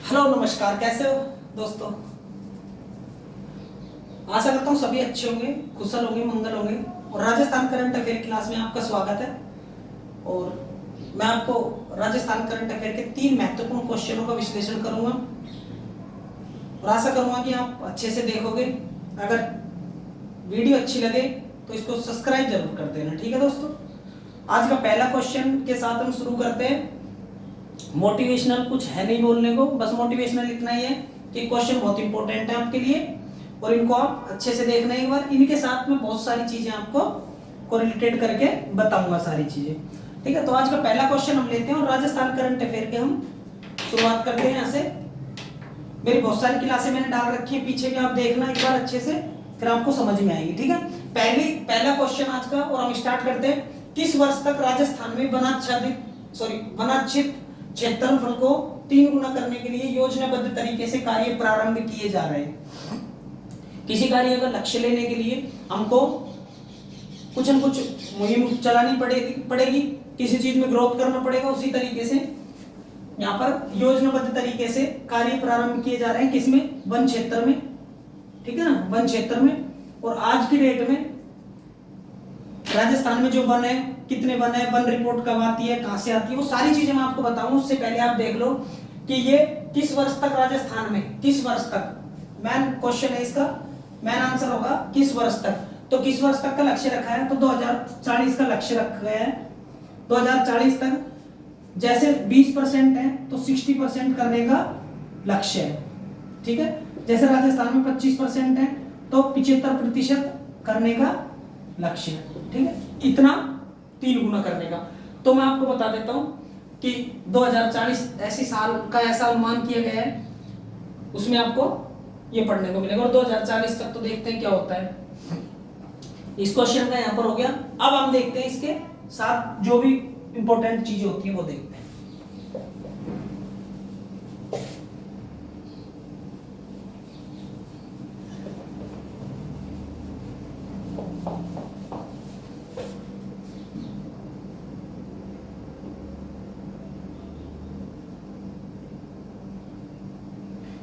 Hello नमस्कार, कैसे हो दोस्तों। आशा करता हूँ सभी अच्छे होंगे, कुशल होंगे, मंगल होंगे। और राजस्थान करंट अफेयर क्लास में आपका स्वागत है। और मैं आपको राजस्थान करंट अफेयर के 3 महत्वपूर्ण क्वेश्चनों का विश्लेषण करूंगा और आशा करूंगा कि आप अच्छे से देखोगे। अगर वीडियो अच्छी लगे तो इसको सब्सक्राइब जरूर कर देना, ठीक है दोस्तों। आज का पहला क्वेश्चन के साथ हम शुरू करते हैं। मोटिवेशनल कुछ है नहीं बोलने को, बस मोटिवेशनल इतना ही है कि क्वेश्चन बहुत इंपॉर्टेंट है आपके लिए और इनको आप अच्छे से देखना एक बार। इनके साथ में बहुत सारी चीजें आपको कोरिलेटेड करके बताऊंगा, सारी चीजें, ठीक है। तो आज का पहला क्वेश्चन हम लेते हैं और राजस्थान करंट अफेयर के हम शुरुआत करते हैं। यहाँ से मेरी बहुत सारी क्लासें मैंने डाल रखी है पीछे, भी आप देखना एक बार अच्छे से, फिर आपको समझ में आएगी, ठीक है। पहला क्वेश्चन आज का, और हम स्टार्ट करते हैं। किस वर्ष तक राजस्थान में वनाच्छित क्षेत्रफल को 3 गुना करने के लिए योजनाबद्ध तरीके से कार्य प्रारंभ किए जा रहे हैं। किसी कार्य का लक्ष्य लेने के लिए हमको कुछ न कुछ मुहिम चलानी पड़ेगी, किसी चीज में ग्रोथ करना पड़ेगा। उसी तरीके से यहाँ पर योजनाबद्ध तरीके से कार्य प्रारंभ किए जा रहे हैं, किसमें, वन क्षेत्र में, ठीक है ना, वन क्षेत्र में। और आज की डेट में राजस्थान में जो वन है, कितने वन है, वन रिपोर्ट कब आती है, कहां से आती है, वो सारी चीजें मैं आपको बताऊंगा। उससे पहले आप देख लो कि ये किस वर्ष तक राजस्थान में, किस वर्ष तक, मैन क्वेश्चन है इसका, मैन आंसर होगा किस वर्ष तक। तो किस वर्ष तक का लक्ष्य रखा है, तो 2040 का लक्ष्य रखा गया है। 2040 तक जैसे 20% है तो 60% करने का लक्ष्य है, ठीक है। जैसे राजस्थान में 25% है तो 75% करने का लक्ष्य है, ठीक है। इतना 3 गुना करने का। तो मैं आपको बता देता हूं कि 2040 ऐसी साल का ऐसा अनुमान किया गया है, उसमें आपको ये पढ़ने को मिलेगा। और 2040 तक तो देखते हैं क्या होता है। इस क्वेश्चन का यहां पर हो गया। अब हम देखते हैं इसके साथ जो भी इंपॉर्टेंट चीजें होती है वो देखते हैं।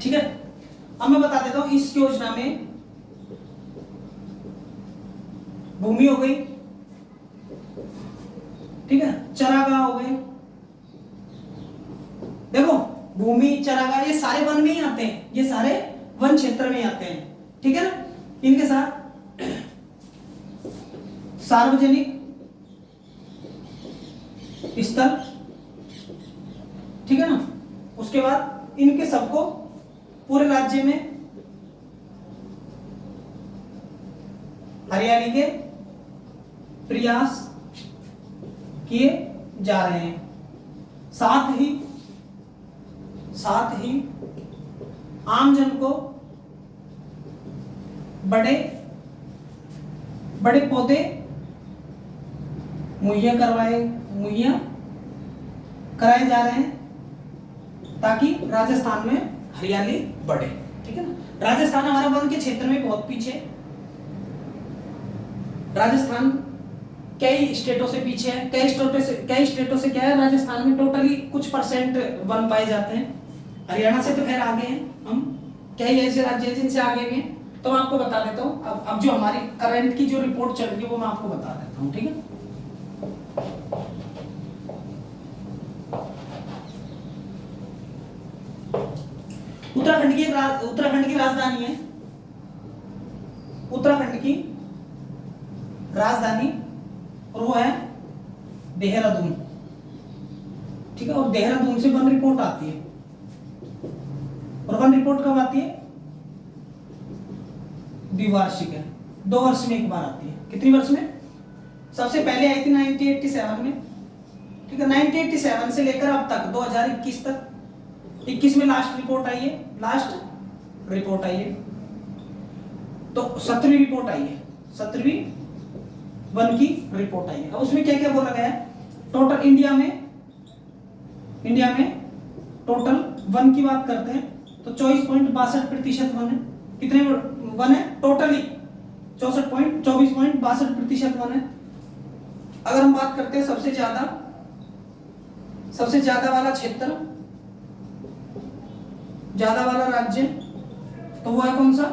ठीक है, अब मैं बता देता हूं इस योजना में भूमि हो गई, ठीक है, चरागाह हो गए। देखो भूमि, चरागाह ये सारे वन में ही आते हैं, ये सारे वन क्षेत्र में ही आते हैं, ठीक है ना। इनके साथ सार्वजनिक स्थल, ठीक है ना। उसके बाद इनके सबको पूरे राज्य में हरियाली के प्रयास किए जा रहे हैं। साथ ही आमजन को बड़े बड़े पौधे मुहैया कराए जा रहे हैं ताकि राजस्थान में हरियाली बढ़े, ठीक है ना। राजस्थान हमारा वन के क्षेत्र में बहुत पीछे, राजस्थान कई स्टेटों से पीछे है। कई स्टेटों से क्या है, राजस्थान में टोटली कुछ परसेंट वन पाए जाते हैं। हरियाणा से तो खैर आगे हैं हम, कई ऐसे राज्य हैं जिनसे आगे भी हैं। तो मैं आपको बता देता हूँ अब जो हमारी करंट की जो रिपोर्ट चल रही है वो मैं आपको बता देता हूँ, ठीक है। उत्तराखंड की राजधानी है, उत्तराखंड की राजधानी, और वो है देहरादून, ठीक है। और देहरादून से वन रिपोर्ट आती है, और वन रिपोर्ट कब आती है, द्विवार्षिक है, 2 वर्ष में एक बार आती है। कितनी वर्ष में, सबसे पहले आई थी 1987 में, ठीक है। 1987 से लेकर अब तक 2021 तक, 21 में लास्ट रिपोर्ट आई है, तो 17वीं रिपोर्ट आई है, 17वीं वन की रिपोर्ट आई है। अब उसमें क्या क्या बोला गया है, टोटल इंडिया में टोटल वन की बात करते हैं तो 24.62% वन है। कितने वन है टोटली, 24.62% वन है। अगर हम बात करते हैं सबसे ज्यादा वाला क्षेत्र ज्यादा वाला राज्य तो वो है कौन सा,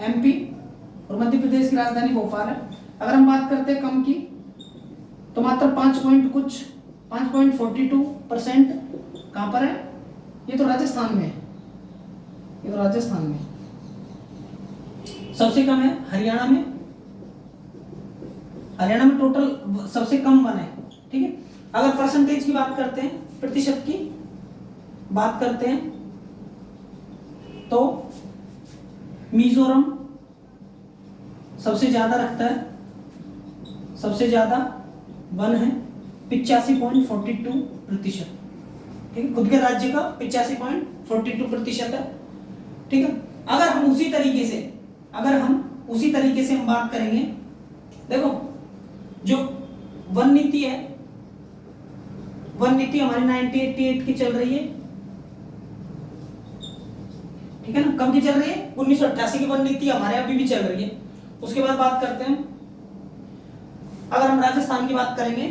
एमपी, और मध्य प्रदेश की राजधानी भोपाल है। अगर हम बात करते हैं कम की तो मात्र 5.42% कहां पर है, ये तो राजस्थान में है, ये तो राजस्थान में। सबसे कम है हरियाणा में, हरियाणा में टोटल सबसे कम वन है, ठीक है। अगर परसेंटेज की बात करते हैं, प्रतिशत की बात करते हैं, तो मिजोरम सबसे ज्यादा रखता है, सबसे ज्यादा वन है 85.42%, ठीक है। खुद के राज्य का 85.42% है, ठीक है। अगर हम उसी तरीके से हम बात करेंगे, देखो जो वन नीति है, वन नीति हमारी 1988 की चल रही है, ठीक है ना। कब की चल रही है, 1988 की वन नीति हमारे अभी भी चल रही है। उसके बाद बात करते हैं, अगर हम राजस्थान की बात करेंगे,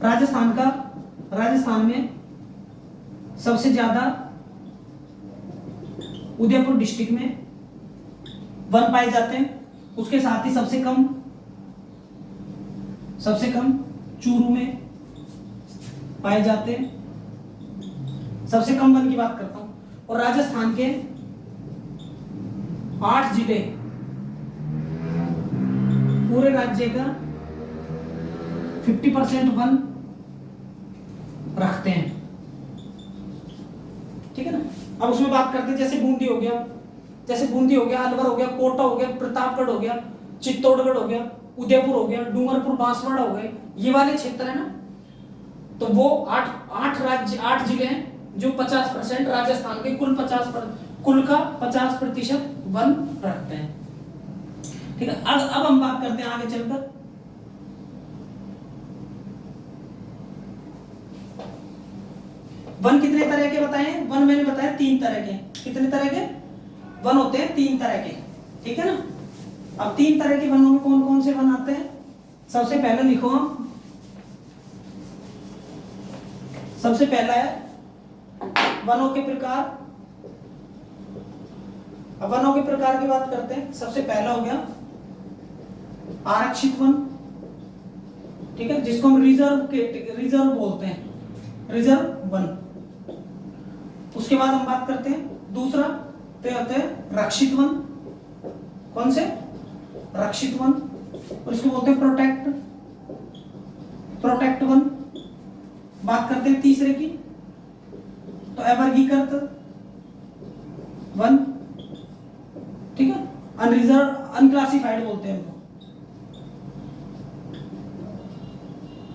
राजस्थान में सबसे ज्यादा उदयपुर डिस्ट्रिक्ट में वन पाए जाते हैं, उसके साथ ही सबसे कम चूरू में पाए जाते हैं, सबसे कम वन की बात करता हूं। और राजस्थान के 8 जिले पूरे राज्य का 50% वन रखते हैं, ठीक है ना। अब उसमें बात करते हैं, जैसे बूंदी हो गया, अलवर हो गया, कोटा हो गया, प्रतापगढ़ हो गया, चित्तौड़गढ़ हो गया, उदयपुर हो गया, डूंगरपुर बांसवाड़ा हो गए, ये वाले क्षेत्र है ना, तो वो 8 जिले हैं जो 50% राजस्थान के कुल का 50% वन रखते हैं, ठीक है। अब हम बात करते हैं आगे चलकर, वन कितने तरह के बताए, वन मैंने बताया 3 तरह के। कितने तरह के वन होते हैं, 3 तरह के, ठीक है ना। अब 3 तरह के वनों में कौन कौन से वन आते हैं, सबसे पहले लिखो हम, सबसे पहला है वनों के प्रकार। अब वनों के प्रकार की बात करते हैं, सबसे पहला हो गया आरक्षित वन, ठीक है, जिसको हम रिजर्व बोलते हैं, रिजर्व वन। उसके बाद हम बात करते हैं दूसरा, तो होते हैं रक्षित वन। कौन से, रक्षित वन, और इसको बोलते हैं प्रोटेक्ट वन। बात करते हैं तीसरे की, तो अवर्गीकृत वन, ठीक है, अनरिजर्व अनक्लासिफाइड बोलते हैं उनको,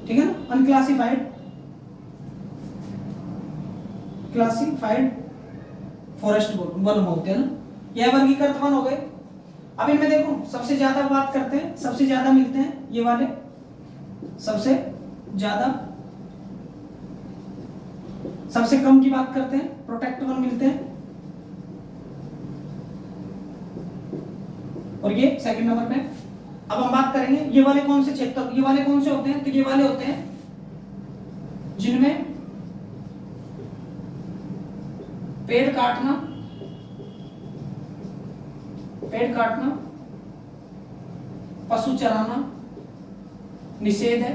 ठीक है ना, अनक्लासिफाइड फॉरेस्ट वन बोलते हैं ना, यह वर्गीकृत वन हो गए। अब इनमें देखो सबसे ज्यादा बात करते हैं, सबसे ज्यादा मिलते हैं ये वाले, सबसे ज्यादा, सबसे कम की बात करते हैं प्रोटेक्ट वन मिलते हैं, और ये सेकंड नंबर पे। अब हम बात करेंगे ये वाले कौन से क्षेत्र, ये वाले कौन से होते हैं, तो ये वाले होते हैं जिनमें पेड़ काटना, पशु चराना निषेध है,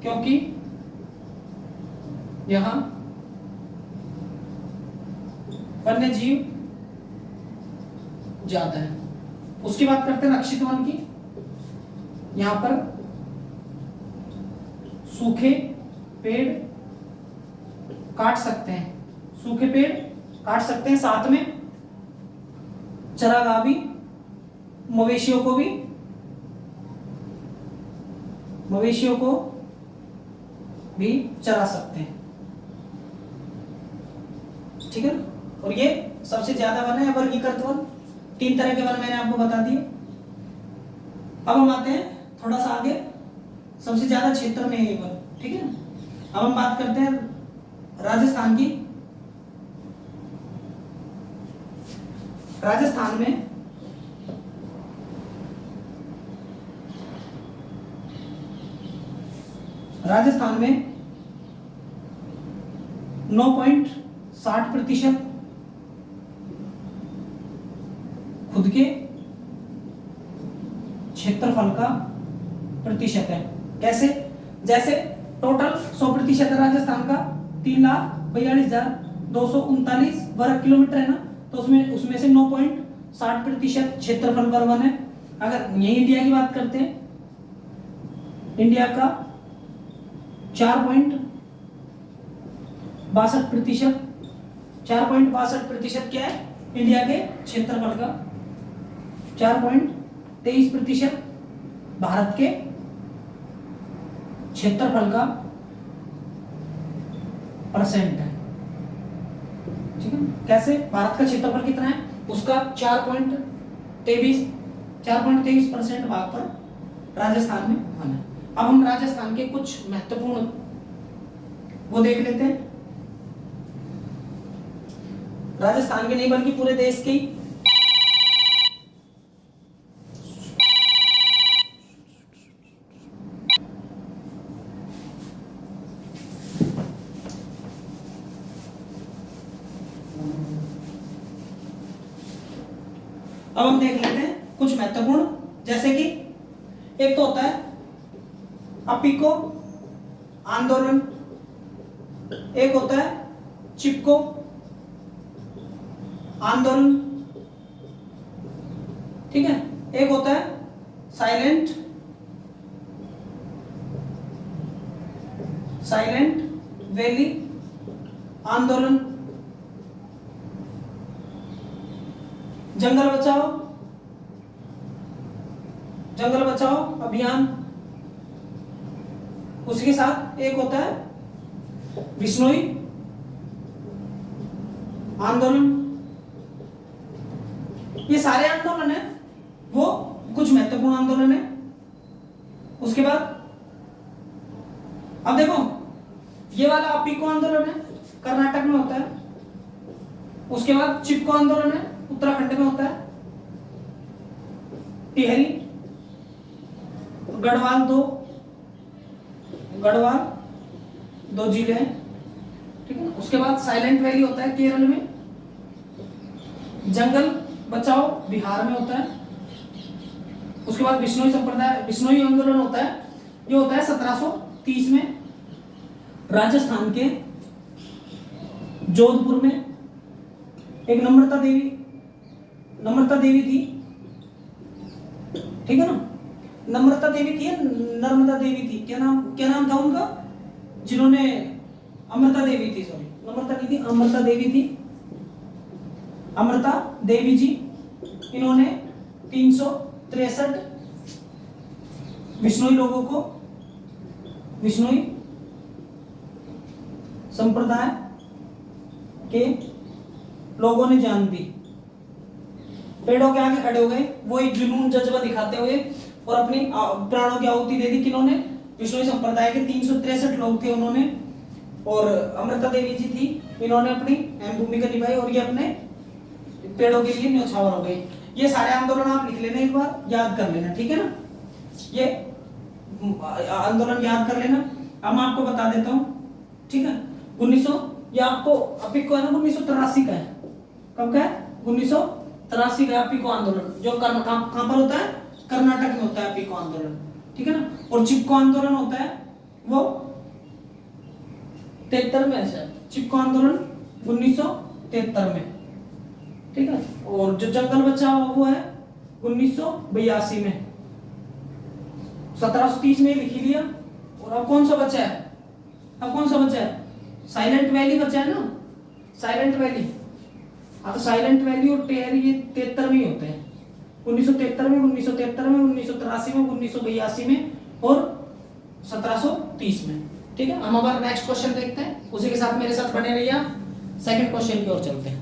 क्योंकि यहां वन्य जीव ज्यादा है। उसकी बात करते हैं रक्षित वन की, यहां पर सूखे पेड़ काट सकते हैं, सूखे पेड़ काट सकते हैं, साथ में चरागाह भी, मवेशियों को भी चरा सकते हैं, ठीक है। और ये सबसे ज्यादा वन है वर्गीकृत वन। 3 तरह के वन मैंने आपको बता दिए। अब हम आते हैं थोड़ा सा आगे, सबसे ज्यादा क्षेत्र में है ये वन, ठीक है ना। अब हम बात करते हैं राजस्थान की। राजस्थान में 9.60% खुद के क्षेत्रफल का प्रतिशत है। कैसे? जैसे टोटल 100% है राजस्थान का 3,42,239 वर्ग किलोमीटर है ना, तो उसमें से 9.60% क्षेत्रफल वर्ग है। अगर ये इंडिया की बात करते हैं, इंडिया का 4.62% क्या है इंडिया के क्षेत्रफल का, 4.23% भारत के क्षेत्रफल का परसेंट है। ठीक है, कैसे? भारत का क्षेत्रफल कितना है, उसका 4.23% भाग पर राजस्थान में आना है। अब हम राजस्थान के कुछ महत्वपूर्ण वो देख लेते हैं। राजस्थान के नहीं बल्कि पूरे देश के अब हम देख लेते हैं कुछ महत्वपूर्ण, जैसे कि एक तो होता है अपिको आंदोलन, एक होता है चिपको आंदोलन, ठीक है, एक होता है साइलेंट वैली आंदोलन, जंगल बचाओ अभियान, उसके साथ एक होता है विश्नोई आंदोलन। ये सारे आंदोलन है वो कुछ महत्वपूर्ण आंदोलन है। उसके बाद अब देखो, ये वाला अपिको आंदोलन है, कर्नाटक में होता है। उसके बाद चिपको आंदोलन है, उत्तराखंड में होता है। टिहरी गढ़वाल दो जिले हैं, ठीक है। उसके बाद साइलेंट वैली होता है केरल में, जंगल बचाओ बिहार में होता है। उसके बाद बिश्नोई आंदोलन होता है, ये होता है 1730 में राजस्थान के जोधपुर में। एक नम्रता देवी थी, ठीक है ना, नम्रता देवी थी, नर्मदा देवी थी, क्या नाम था उनका, जिन्होंने अमृता देवी थी, सॉरी नम्रता नहीं थी, अमृता देवी थी, अमृता देवी जी। इन्होंने 363 विश्नोई लोगों को, विश्नोई संप्रदाय के लोगों ने जान दी, पेड़ों के आगे खड़े हो गए, वो एक जुनून जज्बा दिखाते हुए और अपनी प्राणों की आहुति दे दी। किन्होंने? विश्नोई संप्रदाय के 363 लोग थे उन्होंने, और अमृता देवी जी थी, इन्होंने अपनी अहम भूमिका निभाई और ये अपने पेड़ों के लिए न्यौछावर हो गए। ये सारे आंदोलन आप लिख लेना, एक बार याद कर लेना, ठीक है ना, ये आंदोलन याद कर लेना। अब मैं आपको बता देता हूँ, ठीक है। 1900 ये आपको अपिको है ना, 1983 का है। कब का है? 1983 का अपिको आंदोलन, जो कहां पर होता है? कर्नाटक में होता है अपिको आंदोलन, ठीक है ना। और चिपको आंदोलन होता है वो 73 में है, चिपको आंदोलन 1973 में, ठीक है। और जो जंगल बचाओ वो है 1982 में, 1730 में लिख लिया। और अब कौन सा बचा है? साइलेंट वैली बचा है ना, साइलेंट वैली। हाँ, तो साइलेंट वैली और टिहरी ये 73 में होते हैं, 1973 में, 1983 में, 1982 में और 1730 में, ठीक है। हम अब नेक्स्ट क्वेश्चन देखते हैं, उसी के साथ मेरे साथ बने रहिए। सेकंड क्वेश्चन की ओर चलते हैं।